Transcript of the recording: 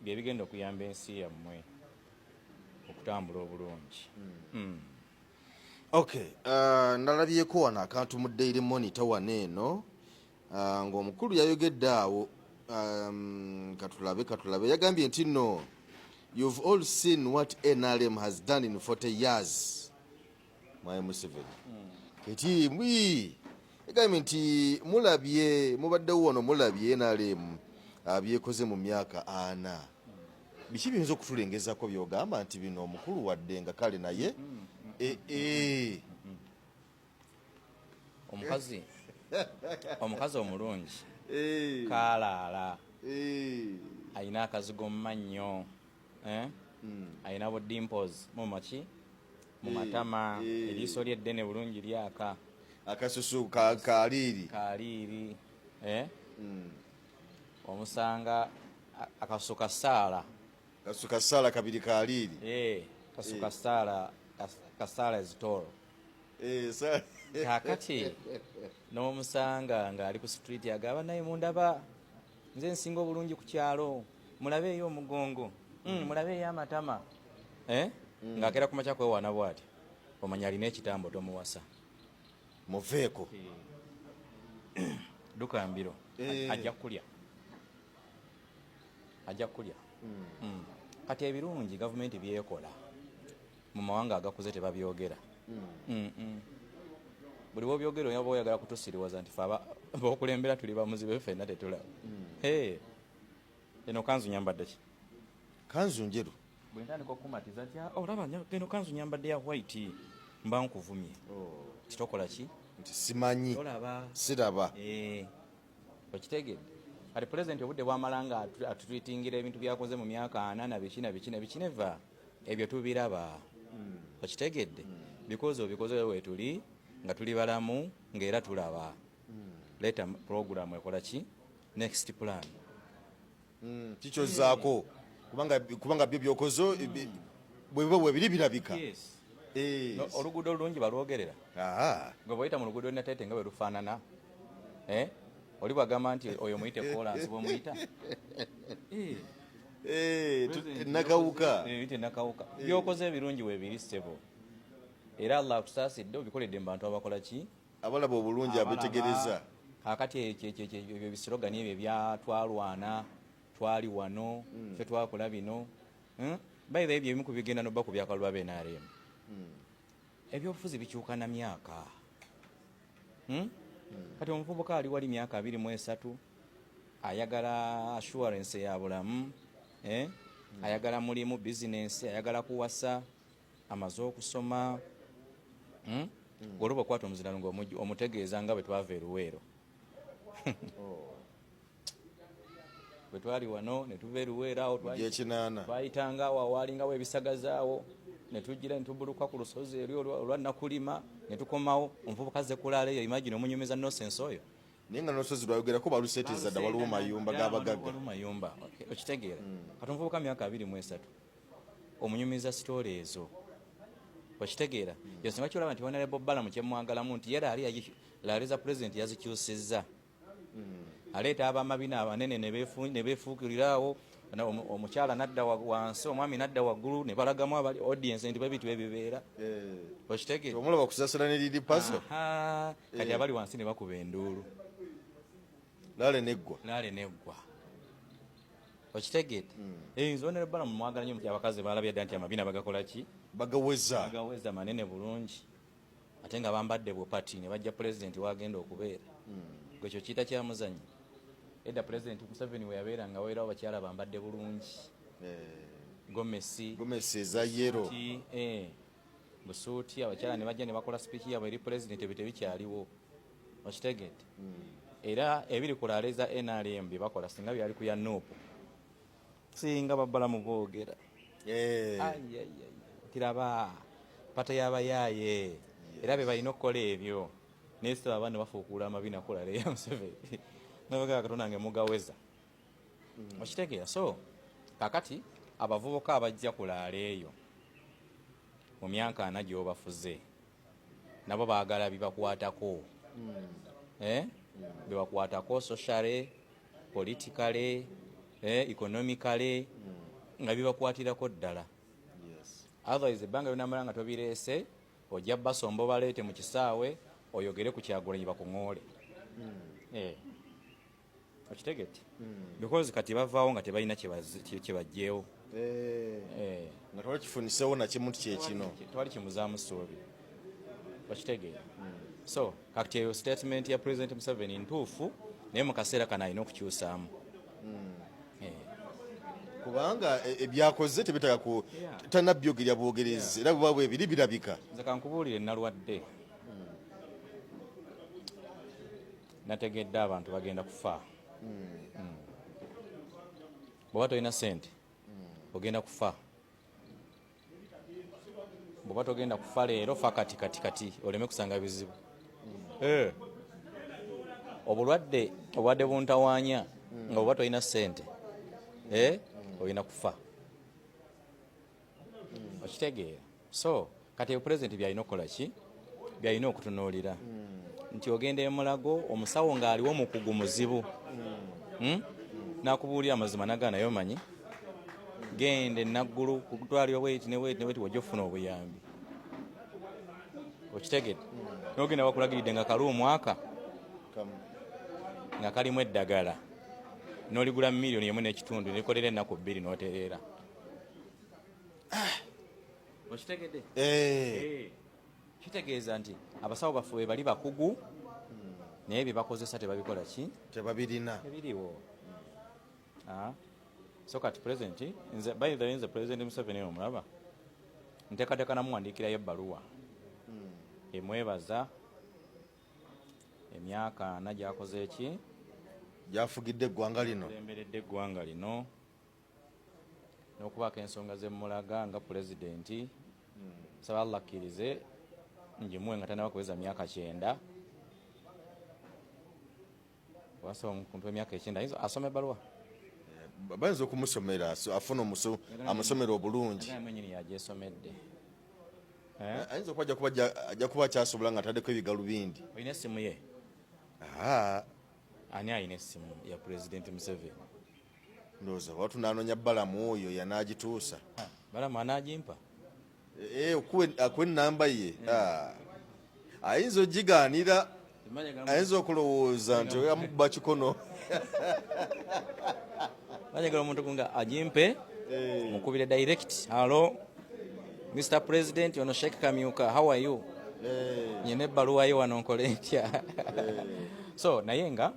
bye bigenda okuyamba ensi yammwe okutambula obulungi. Okay, ndalabyeko wano akantu mu Daily Monitor wano eno ng'omukulu yayogedde awo katulabe yagambye nti no, you've all seen what NRM has done in 40 years. Mwai Museveni kati yagambye nti mubaddewo wano mulabye NRM byekoze mu myaka 4. Biki biyinza okutulengezako byogamba nti bino omukulu wadde nga kale naye omukazi omulungi kaalaala ayina akazigo mu mannyo, ayina bu dimples mu matama, eriiso lye ddene bulungi lyaka, akasusu kaliiri omusanga akasusu kasaala kabiri kaliiri kasusu kasaala ezitoro kakati n'omusanga ng'ali ku street agamba naye mundaba nze nsinga obulungi ku kyalo, mulabe eyo omugongo, mulabe eyo amatama, ng'akera ku makya kwewaana bw'ati omanya alina ekitambo tomuwasa muveeko dukambiro ajja kulya kati ebirungi gavumenti byekola mu mawanga agakuze tebabyogera. Buli bwobyogera oyaba oyagala kutusiriwaza nti fe bokulembera tuli bamuzibe ffenna tetulaba. Eno kanzu nyambadde ki? Kanzu njeru. Bwe ntandika okumatiza nti olaba eno kanzu nyambadde ya white mba nkuvumye. Kitokola ki? Nti simanyi. Siraba. Okitegedde. Kati pulezidenti obudde bwamalanga atutwitingira ebintu byakoze mu myaka 4 na biki neva ebyo tubiraba. Okitegedde. Because obikoze wetuli nga tuli balamu ng'era tulaba. Leta program ekola ki? Next plan. Kikyozzaako kubanga byo byokozo bwe biri birabika. Oluguudo olulungi balwogerera. Gwe bw'oyita mu luguudo nateete nga bwe lufaanana. Oli bwagamba nti oyo muyite kolansi bw'omuyita. Nakawuka. Byokoze ebirungi weebiri ssebo. Era Allah akusaasidde obikoledde mu bantu abakola ki? Abalaba obulungi abetegereza. Kakati ebyo ebisirogani ebyo ebyatwalwana twali wano ffe twakola bino bayiba ebyo ebimu ku bigenda n'obba ku byakalwa b'NRM. Ebyobufuzi bikyuka na myaka. Kati omuvubuka ali wali myaka 23 ayagala assurance ya bulamu, ayagala mulimu business, ayagala kuwasa, amaze okusoma. Goluba kwata omuzirano omutegeeza nga bwe twava eruweero. Bwe twali wano ne tuva eruweero awo twayitanga awo awalingawo ebisagazaawo ne tujjira ne tubuluka ku lusozi eri olwannakulima ne tukomawo omuvubuka azze kulaala eyo imagine omunyumiza nonsense oyo. Naye nga n'olusozi lwayogerako baluseetiza dda waliwo mayumba g'abagagga. Waliwo mayumba okitegeera. Kati omuvubuka myaka 23 omunyumiza sitoole ezo. Okitegeera. Yosinga kyolaba nti Honorable Balamu kyemwagalamu nti yera ali laaliza pulezidenti yazikyusizza. Aleeta abamabina abanene ne beefuukirirawo, omukyala nadda wansi, omwami nadda waggulu, ne balagamu abali audience nti bwe bitu ebibeera. Okitegeera. Omulaba kusasula ne liri paso. Kati abali wansi ne bakuba enduulu. Laale neggwa. Okitegeera. Honorable Balamu mwagala nnyo nti abakazi balabye dda nti amabina bagakola ki? Bagaweza manene bulungi ate nga bambadde bupati ne bajja pulezidenti wagenda okubeera. Gwekyo kiyita kyamuzanyo. Edda pulezidenti Museveni we yabeera nga weerawo bakyala bambadde bulungi. Gomesi eza yero. Busuuti abakyala ne bajja ne bakola sipiiki yabwe eri pulezidenti ebyo tebikyaliwo. Okitegedde. Era ebiri kulaaliza NRM bye bakola singa byali ku ya Nuupu. Singa Balamu boogera. Tiraba pata y'abayaaye era be balina okukola ebyo naye sitaba abaana bafuukula amabina kulala eya Museveni nabagaa Katonda nge mugaweza. Okitegeera. So kakati abavubuka abajja kulaala eyo mu myaka 4 gy'obafuze nabo baagala bibakwatako. Bibakwatako socially, politically, economically, nga bibakwatirako ddala. Otherwise ebbanga lyonamala nga tobireese ojja basombo baleete mu kisaawe oyogere ku Kyagulanyi bakuŋoole. Okitegete? Because kati bavaawo nga tebalina kyebajjeewo. Nga twali kifuniseewo nakimu nti kyekino. Twali kimuzaamu ssuubi. Okitegeera? So kati eyo statement ya President Museveni ntuufu naye mu kaseera kano alina okukyusaamu. Kubanga ebyakoze tebetaaga tannabyogerya bwogerezi era bwe biri birabika. Nze kankubuulire nalwadde. Nategedde abantu bagenda kufa. Bw'oba tolina ssente ogenda kufa. Bw'oba togenda kufa leero fa kati oleme kusanga bizibu. Obulwadde buntawaanya nga bw'oba tolina ssente olina kufa. Okitegeera? So kati pulezidenti byalina okukola ki? Byalina okutunuulira nti ogenda emulago omusawo ng'aliwo mukugu muzibu, n'akubuulira amazima nagaana naye omanyi genda enaggulu kutwalibwa bweti ne bweti wajja ofuna obuyambi. Okitegedde? N'ogenda bakulagiridde nga kali omwaka nga kalimu eddagala n'oligula $1.5 million likolera ennaku 2 n'otereera. Okitegedde? Kitegeeza nti abasawo baffe bwe bali bakugu naye bye bakozesa tebabikola ki? Tebabirina. Tebiriwo. So kati pulezidenti nze President Museveni omulaba nteekateeka namuwandiikirayo ebbaluwa emwebaza emyaka 4 gyakoze eki? Gyafugidde eggwanga lino. Emberedde eggwanga lino n'okubaako ensonga ze mulaga nga pulezidenti. Saba Allah akkirize njimuwe nga tannaba kuweza myaka 9. Wasaba omuntu w'emyaka 9 asoma ebbaluwa. Bayinza okumusomera afuna amusomera obulungi. Amenyini yagyesomedde. Ayinza okuba ajja kuba kyasobola nga ataddeko ebigalubindi. Olina essimu ye? Ani alina essimu ya President Museveni? Ndowooza watu n'anoonya Balamu oyo yanaagituusa. Balamu anaagimpa? Akuwe ennamba ye. Ayinza ogigaanira. Ayinza okulowooza nti oyamuba kikono. Banyagala omuntu kunga agimpe mukubire direct. Hello Mr. President, ono Sheikh Kamyuka, how are you? Nyine ebbaluwa ye wano nkole ntya. So naye nga